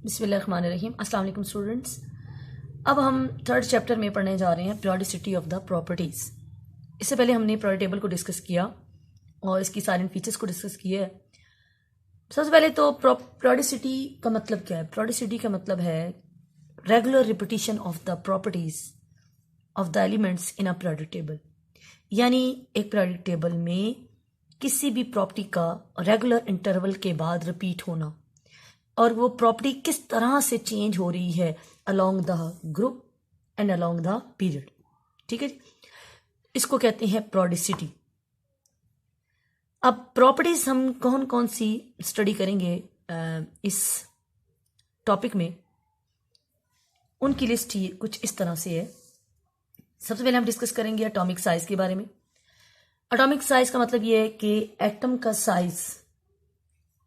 बिस्मिल्लाहिर्रहमानिर्रहीम। अस्सलाम वालेकुम स्टूडेंट्स। अब हम थर्ड चैप्टर में पढ़ने जा रहे हैं पीरियोडिसिटी ऑफ द प्रॉपर्टीज़। इससे पहले हमने पीरियोडिक टेबल को डिस्कस किया और इसकी सारे फीचर्स को डिस्कस किए है। सबसे पहले तो पीरियोडिसिटी का मतलब क्या है? पीरियोडिसिटी का मतलब है regular repetition of the properties of the elements in a periodic table. यानी एक पीरियोडिक टेबल में किसी भी प्रॉपर्टी का रेगुलर इंटरवल के बाद रिपीट होना और वो प्रॉपर्टी किस तरह से चेंज हो रही है along the group and along the period. ठीक है जी, इसको कहते हैं पीरियोडिसिटी। अब प्रॉपर्टीज हम कौन कौन सी स्टडी करेंगे इस टॉपिक में, उनकी लिस्ट ही कुछ इस तरह से है। सबसे पहले हम डिस्कस करेंगे एटॉमिक साइज के बारे में। एटॉमिक साइज का मतलब ये है कि एटम का साइज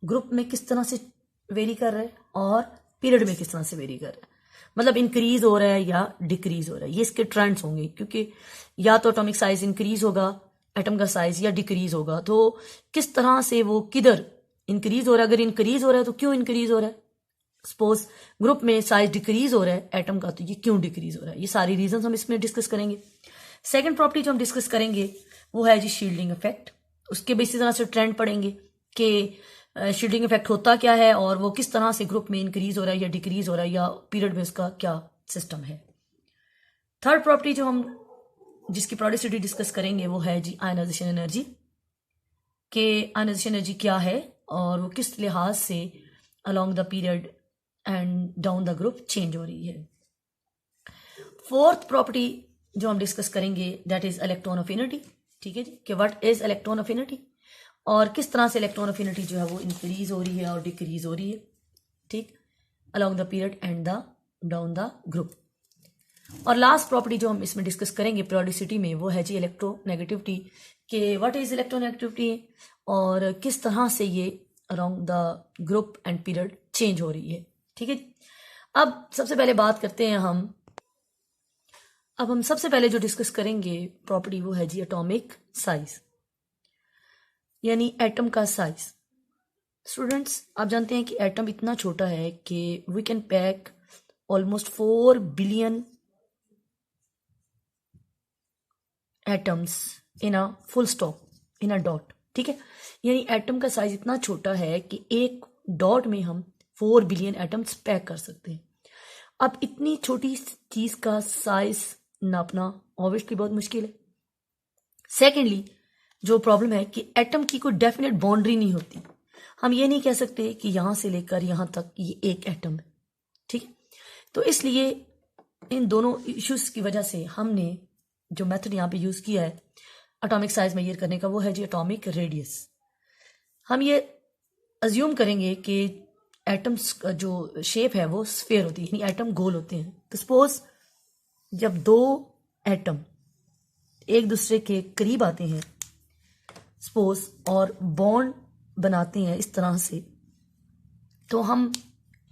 ग्रुप में किस तरह से वेरी कर रहा है और पीरियड में किस तरह से वेरी कर रहा है, मतलब इंक्रीज हो रहा है या डिक्रीज हो रहा है। ये इसके ट्रेंड्स होंगे, क्योंकि या तो एटॉमिक साइज इंक्रीज होगा एटम का साइज या डिक्रीज होगा। तो किस तरह से वो किधर इंक्रीज हो रहा है, अगर इंक्रीज हो रहा है तो क्यों इंक्रीज हो रहा है। सपोज ग्रुप में साइज डिक्रीज हो रहा है एटम का, तो ये क्यों डिक्रीज हो रहा है, ये सारी रीजन हम इसमें डिस्कस करेंगे। सेकेंड प्रॉपर्टी जो हम डिस्कस करेंगे वो है जी शील्डिंग इफेक्ट। उसके बेसिस तरह से ट्रेंड पढ़ेंगे कि शील्डिंग इफेक्ट होता क्या है और वो किस तरह से ग्रुप में इंक्रीज हो रहा है या डिक्रीज हो रहा है या पीरियड में उसका क्या सिस्टम है। थर्ड प्रॉपर्टी जो हम जिसकी पीरियोडिसिटी डिस्कस करेंगे वो है जी आयनाइजेशन एनर्जी, कि आयनाइजेशन एनर्जी क्या है और वो किस लिहाज से along the period and down the group change हो रही है। फोर्थ प्रॉपर्टी जो हम डिस्कस करेंगे दैट इज इलेक्ट्रॉन अफिनिटी। ठीक है जी, कि व्हाट इज इलेक्ट्रॉन अफिनिटी और किस तरह से इलेक्ट्रॉन अफिनिटी जो है वो इंक्रीज हो रही है और डिक्रीज हो रही है, ठीक, along the period and the down the group. और लास्ट प्रॉपर्टी जो हम इसमें डिस्कस करेंगे पीरियोडिसिटी में वो है जी इलेक्ट्रोनेगेटिविटी, कि व्हाट इज इलेक्ट्रोनेगेटिविटी और किस तरह से ये along the group and period change हो रही है। ठीक है, अब सबसे पहले बात करते हैं अब हम सबसे पहले जो डिस्कस करेंगे प्रॉपर्टी वो है जी एटॉमिक साइज, यानी एटम का साइज। स्टूडेंट्स, आप जानते हैं कि एटम इतना छोटा है कि we can pack almost 4 billion atoms in a full stop in a dot. ठीक है, यानी एटम का साइज इतना छोटा है कि एक डॉट में हम 4 बिलियन एटम्स पैक कर सकते हैं। अब इतनी छोटी चीज का साइज नापना ऑब्वियसली बहुत मुश्किल है। सेकेंडली जो प्रॉब्लम है कि एटम की कोई डेफिनेट बाउंड्री नहीं होती। हम ये नहीं कह सकते कि यहां से लेकर यहां तक ये एक एटम है। ठीक है, तो इसलिए इन दोनों इश्यूज की वजह से हमने जो मेथड यहां पे यूज किया है एटॉमिक साइज मेजर करने का वो है जी एटॉमिक रेडियस। हम ये अज्यूम करेंगे कि एटम्स का जो शेप है वो स्फीयर होती है, यानी एटम गोल होते हैं। तो सपोज जब दो एटम एक दूसरे के करीब आते हैं सपोज और बॉन्ड बनाते हैं इस तरह से, तो हम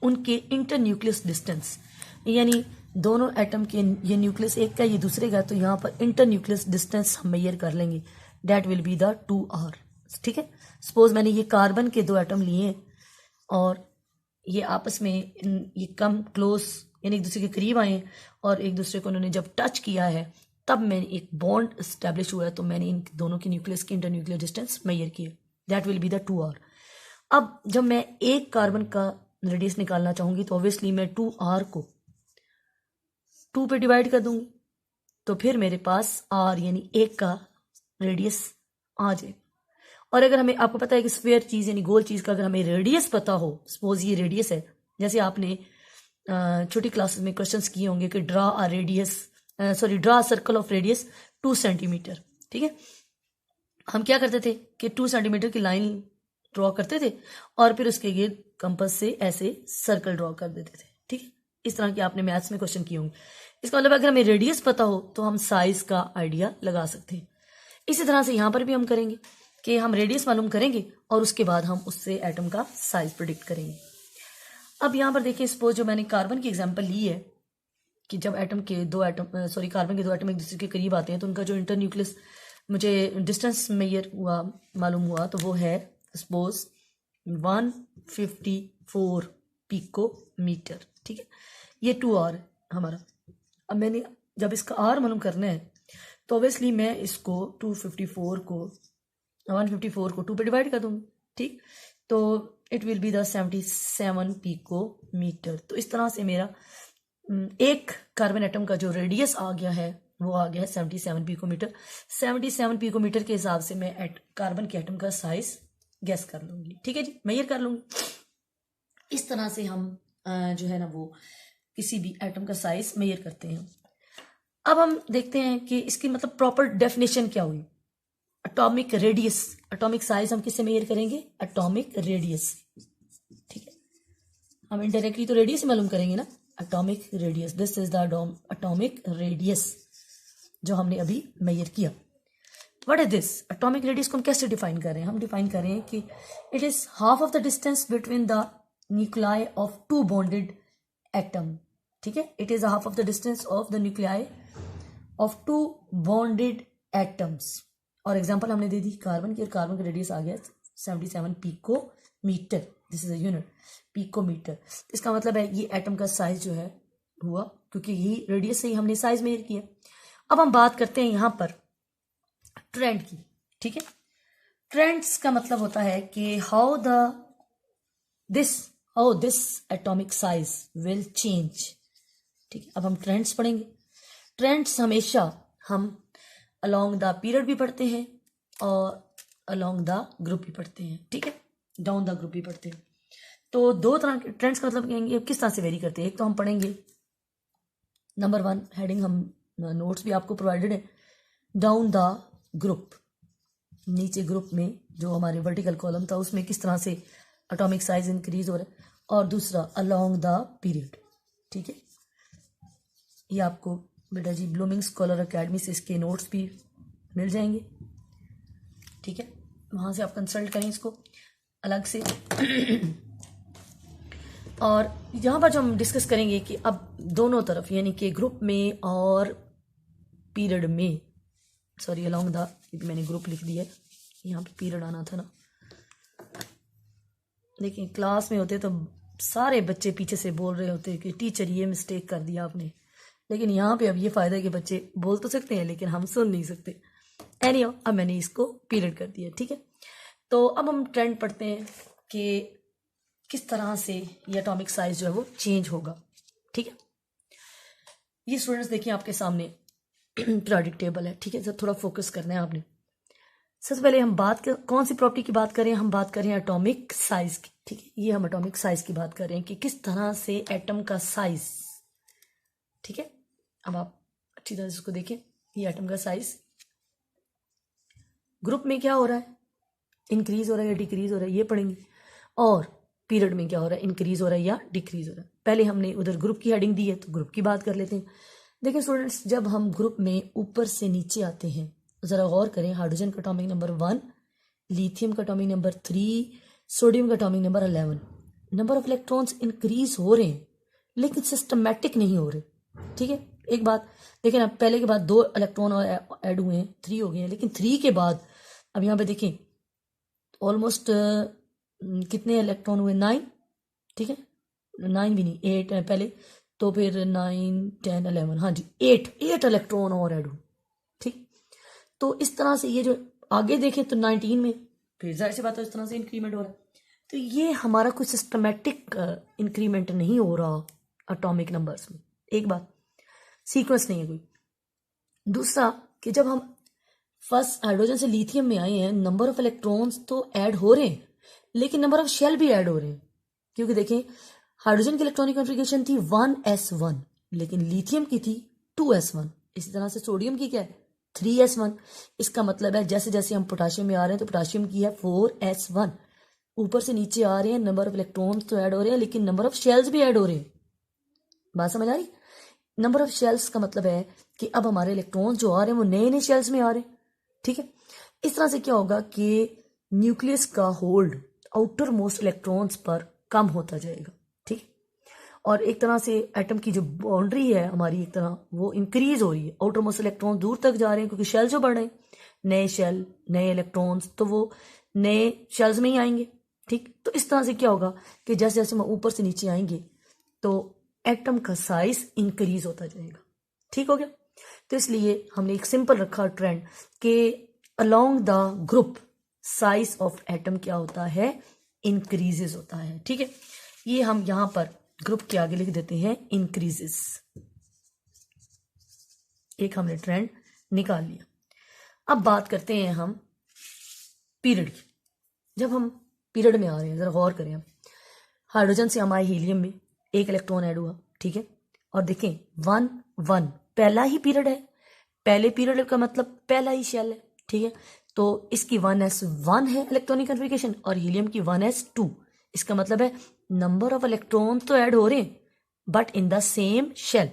उनके इंटर न्यूक्लियस डिस्टेंस, यानी दोनों एटम के ये न्यूक्लियस एक का ये दूसरे का, तो यहाँ पर इंटर न्यूक्लियस डिस्टेंस हम मेजर कर लेंगे, that will be the 2r। ठीक है, सपोज मैंने ये कार्बन के 2 एटम लिए और ये आपस में ये कम क्लोज यानी एक दूसरे के करीब आए और एक दूसरे को उन्होंने जब टच किया है तब मैंने एक बॉन्ड स्टैब्लिश हुआ है, तो मैंने इन दोनों की न्यूक्लियस की इंटर न्यूक्लियर डिस्टेंस मेजर किया, that will be the 2r। अब जब मैं एक कार्बन का रेडियस निकालना चाहूंगी तो ऑब्वियसली मैं 2r को 2 पे डिवाइड कर दूंगी, तो फिर मेरे पास r यानी एक का रेडियस आ जाएगा। और अगर हमें, आपको पता है कि स्फीयर चीज यानी गोल चीज का अगर हमें रेडियस पता हो, सपोज ये रेडियस है, जैसे आपने छोटी क्लासेस में क्वेश्चंस किए होंगे कि draw a circle of radius 2 centimetre. ठीक है, हम क्या करते थे कि 2 सेंटीमीटर की लाइन ड्रॉ करते थे और फिर उसके गिर्द कंपास से ऐसे सर्कल ड्रॉ कर देते थे। ठीक है, इस तरह के आपने मैथ्स में क्वेश्चन किए होंगे। इसका मतलब अगर हमें रेडियस पता हो तो हम साइज का आइडिया लगा सकते हैं। इसी तरह से यहां पर भी हम करेंगे कि हम रेडियस मालूम करेंगे और उसके बाद हम उससे एटम का साइज प्रिडिक्ट करेंगे। अब यहां पर देखिए, सपोज जो मैंने कार्बन की एग्जांपल ली है कि जब कार्बन के 2 एटम एक दूसरे के करीब आते हैं तो उनका जो इंटर न्यूक्लियस मुझे डिस्टेंस मेजर मालूम हुआ, तो वो है सपोज 154 पिकोमीटर। ठीक है, ये 2R है हमारा। अब मैंने जब इसका R मालूम करना है तो ऑब्वियसली मैं इसको 154 को 2 पे डिवाइड कर दूंगी। ठीक, तो it will be the 77 picometer. तो इस तरह से मेरा एक कार्बन एटम का जो रेडियस आ गया है वो आ गया है 77 पिकोमीटर। 77 पिकोमीटर के हिसाब से मैं कार्बन के एटम का साइज गैस कर लूंगी। ठीक है जी, मेजर कर लूंगी। इस तरह से हम जो है ना वो किसी भी एटम का साइज मेजर करते हैं। अब हम देखते हैं कि इसकी मतलब प्रॉपर डेफिनेशन क्या हुई। एटॉमिक रेडियस, एटॉमिक साइज हम किससे मेजर करेंगे? Atomic radius. ठीक है, हम इनडायरेक्टली तो रेडियस मालूम करेंगे ना, atomic radius. This is the atomic radius जो हमने अभी मेजर किया। What is this? Atomic radius को हम कैसे डिफाइन कर रहे हैं? हम डिफाइन कर रहे हैं कि it is half of the distance between the nuclei of 2 bonded atom. ठीक है, it is half of the distance of the nuclei of 2 bonded atoms. और एग्जांपल हमने दे दी कार्बन की, और कार्बन का रेडियस आ गया 77 picometer. This is a unit, picometer. इसका मतलब है ये एटम का साइज जो है हुआ, क्योंकि यही रेडियस से ही हमने साइज मेजर किया। अब हम बात करते हैं यहां पर ट्रेंड की। ठीक है, ट्रेंड्स का मतलब होता है कि how this atomic size will change. ठीक है, अब हम ट्रेंड्स पढ़ेंगे। ट्रेंड्स हमेशा हम अलोंग द पीरियड भी पढ़ते हैं और अलोंग द ग्रुप भी पढ़ते हैं। ठीक है, डाउन द ग्रुप भी पढ़ते हैं। तो दो तरह के ट्रेंड्स का मतलब कहेंगे किस तरह से वेरी करते हैं। एक तो हम पढ़ेंगे नंबर 1 हेडिंग, हम नोट्स भी आपको प्रोवाइडेड है, डाउन द ग्रुप। नीचे ग्रुप में जो हमारे वर्टिकल कॉलम था उसमें किस तरह से एटॉमिक साइज इंक्रीज हो रहा है। और दूसरा अलोंग द पीरियड। ठीक है, ये आपको बेटा जी ब्लूमिंग स्कॉलर एकेडमी से इसके नोट्स भी मिल जाएंगे। ठीक है, वहां से आप कंसल्ट करें इसको अलग से। और यहाँ पर जो हम डिस्कस करेंगे कि अब दोनों तरफ यानी कि ग्रुप में और पीरियड में, सॉरी अलोंग द, मैंने ग्रुप लिख दिया है, यहाँ पे पीरियड आना था ना। लेकिन क्लास में होते तो सारे बच्चे पीछे से बोल रहे होते कि टीचर ये मिस्टेक कर दिया आपने। लेकिन यहाँ पे अब ये फायदा है कि बच्चे बोल तो सकते हैं लेकिन हम सुन नहीं सकते। एनीहाउ अब मैंने इसको पीरियड कर दिया। ठीक है, तो अब हम ट्रेंड पढ़ते हैं कि किस तरह से ये एटॉमिक साइज जो है वो चेंज होगा। ठीक है, ये स्टूडेंट्स देखिए आपके सामने पीरियोडिक टेबल है। ठीक है, सर थोड़ा फोकस करना है आपने। सबसे पहले हम कौन सी प्रॉपर्टी की बात करें? हम बात करें एटॉमिक साइज की। ठीक है, ये हम एटॉमिक साइज की बात कर रहे हैं कि किस तरह से एटम का साइज। ठीक है, अब आप अच्छी तरह से इसको देखें। ये एटम का साइज ग्रुप में क्या हो रहा है, इंक्रीज हो रहा है या डिक्रीज हो रहा है, ये पढ़ेंगे। और पीरियड में क्या हो रहा है, इंक्रीज हो रहा है या डिक्रीज हो रहा है। पहले हमने उधर ग्रुप की हेडिंग दी है तो ग्रुप की बात कर लेते हैं। देखिए स्टूडेंट्स, जब हम ग्रुप में ऊपर से नीचे आते हैं, जरा गौर करें। हाइड्रोजन का एटॉमिक नंबर 1, लिथियम का एटॉमिक नंबर 3, सोडियम का atomic number 11। Number of electrons increase हो रहे हैं लेकिन सिस्टमैटिक नहीं हो रहे। ठीक है, एक बात देखें ना, पहले के बाद 2 इलेक्ट्रॉन और ऐड हुए हैं, 3 हो गए हैं। लेकिन 3 के बाद अब यहाँ पे देखें ऑलमोस्ट कितने इलेक्ट्रॉन हुए? 9। ठीक है, 9 भी नहीं, 8 है पहले, तो फिर 9, 10, 11, हाँ जी 8 इलेक्ट्रॉन और ऐड हुए। ठीक, तो इस तरह से ये जो आगे देखें तो 19 में फिर जाहिर सी बात है इस तरह से इंक्रीमेंट हो रहा है। तो ये हमारा कोई सिस्टमैटिक इंक्रीमेंट नहीं हो रहा एटॉमिक नंबर्स में। एक बात, सीक्वेंस नहीं है कोई। दूसरा कि जब हम फर्स्ट हाइड्रोजन से लिथियम में आए हैं, नंबर ऑफ इलेक्ट्रॉन्स तो ऐड हो रहे हैं लेकिन नंबर ऑफ शेल भी ऐड हो रहे हैं। क्योंकि देखें हाइड्रोजन की इलेक्ट्रॉनिक कॉन्फ़िगरेशन थी 1s1 लेकिन लिथियम की थी 2s1। इसी तरह से सोडियम की क्या है 3s1। इसका मतलब है जैसे जैसे हम पोटाशियम में आ रहे हैं तो पोटाशियम की है 4s1। ऊपर से नीचे आ रहे हैं, नंबर ऑफ इलेक्ट्रॉन्स तो ऐड हो रहे हैं लेकिन नंबर ऑफ शेल्स भी ऐड हो रहे हैं। बात समझ आ रही? नंबर ऑफ शेल्स का मतलब है कि अब हमारे इलेक्ट्रॉन्स जो आ रहे हैं वो नए नए शेल्स में आ रहे हैं। ठीक है, इस तरह से क्या होगा कि न्यूक्लियस का होल्ड आउटर मोस्ट इलेक्ट्रॉन्स पर कम होता जाएगा। ठीक, और एक तरह से एटम की जो बाउंड्री है हमारी एक तरह वो इंक्रीज हो रही है। आउटर मोस्ट इलेक्ट्रॉन दूर तक जा रहे हैं क्योंकि शेल जो बढ़ रहे हैं, नए शेल नए इलेक्ट्रॉन्स, तो वो नए शेल्स में ही आएंगे। ठीक। तो इस तरह से क्या होगा कि जैसे जैसे हम ऊपर से नीचे आएंगे तो एटम का साइज इंक्रीज होता जाएगा। ठीक हो गया। तो इसलिए हमने एक सिंपल रखा ट्रेंड कि along the group size of atom क्या होता है, इंक्रीजेस होता है। ठीक है, ये हम यहां पर ग्रुप के आगे लिख देते हैं इंक्रीजेस। एक हमने ट्रेंड निकाल लिया। अब बात करते हैं हम पीरियड की। जब हम पीरियड में आ रहे हैं, जरा गौर करें, हम हाइड्रोजन से हमारे हीलियम में एक इलेक्ट्रॉन ऐड हुआ। ठीक है, और देखें 1 1 पहला ही पीरियड है। पहले पीरियड का मतलब पहला ही शेल है। ठीक है, तो इसकी 1s1 है इलेक्ट्रॉनिक कन्फिगरेशन और हीलियम की 1s2। इसका मतलब है नंबर ऑफ इलेक्ट्रॉन तो ऐड हो रहे हैं but in the same shell.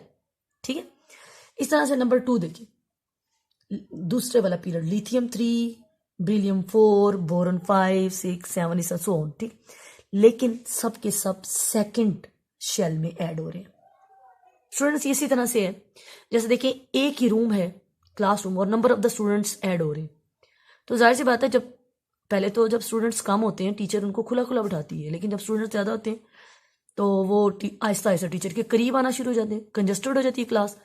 ठीक है, इस तरह से नंबर 2 देखिए, दूसरे वाला पीरियड लिथियम 3, बेरिलियम 4, बोरॉन 5, 6, 7 इस सो ऑन। ठीक, लेकिन सब के सब सेकंड शेल में ऐड हो रहे हैं। स्टूडेंट्स इसी तरह से है, जैसे देखिए एक ही रूम है क्लासरूम और number of the students add हो रहे हैं। तो जाहिर सी बात है, जब पहले तो जब स्टूडेंट्स कम होते हैं टीचर उनको खुला खुला बिठाती है, लेकिन जब स्टूडेंट्स ज़्यादा होते हैं तो वो आहिस्ता आहिस्ता टीचर के करीब आना शुरू हो जाते हैं, कंजस्टेड हो जाती है क्लास।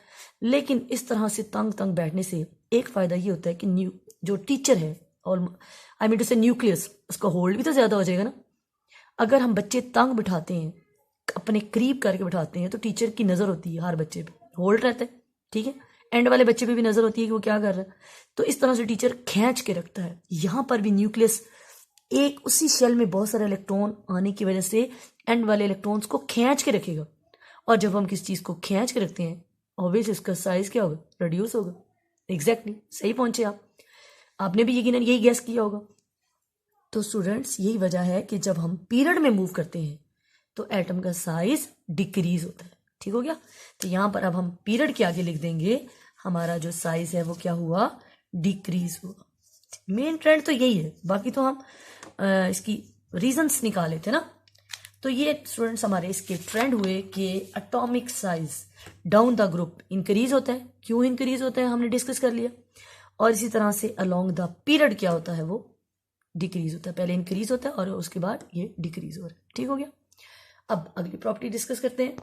लेकिन इस तरह से तंग तंग बैठने से एक फ़ायदा ये होता है कि न्यू जो टीचर है और आई मीन टू से न्यूक्लियस, उसका होल्ड भी तो ज़्यादा हो जाएगा ना। अगर हम बच्चे तंग बिठाते हैं, अपने करीब करके बिठाते हैं, तो टीचर की नज़र होती है हर बच्चे पे, होल्ड रहता है। ठीक है, एंड वाले बच्चे पे भी नज़र होती है कि वो क्या कर रहा है। तो इस तरह से टीचर खींच के रखता है। यहाँ पर भी न्यूक्लियस एक उसी शेल में बहुत सारे इलेक्ट्रॉन आने की वजह से एंड वाले इलेक्ट्रॉन्स को खींच के रखेगा। और जब हम किसी चीज़ को खींच के रखते हैं ऑब्वियसली इसका साइज क्या होगा, रिड्यूस होगा। एग्जैक्टली सही पहुंचे आप, आपने भी यकीनन यही गैस किया होगा। तो स्टूडेंट्स यही वजह है कि जब हम पीरियड में मूव करते हैं तो एटम का साइज डिक्रीज होता है। ठीक हो गया। तो यहां पर अब हम पीरियड के आगे लिख देंगे हमारा जो साइज है वो क्या हुआ, डिक्रीज हुआ। मेन ट्रेंड तो यही है, बाकी तो हम इसकी रीजंस निकाले थे ना। तो ये स्टूडेंट्स हमारे इसके ट्रेंड हुए कि atomic size down the group increase होता है। क्यों इंक्रीज होता है हमने डिस्कस कर लिया। और इसी तरह से अलोंग द पीरियड क्या होता है, वो डिक्रीज होता है। पहले इंक्रीज होता है और उसके बाद ये डिक्रीज हो रहा है। ठीक हो गया। अब अगली प्रॉपर्टी डिस्कस करते हैं।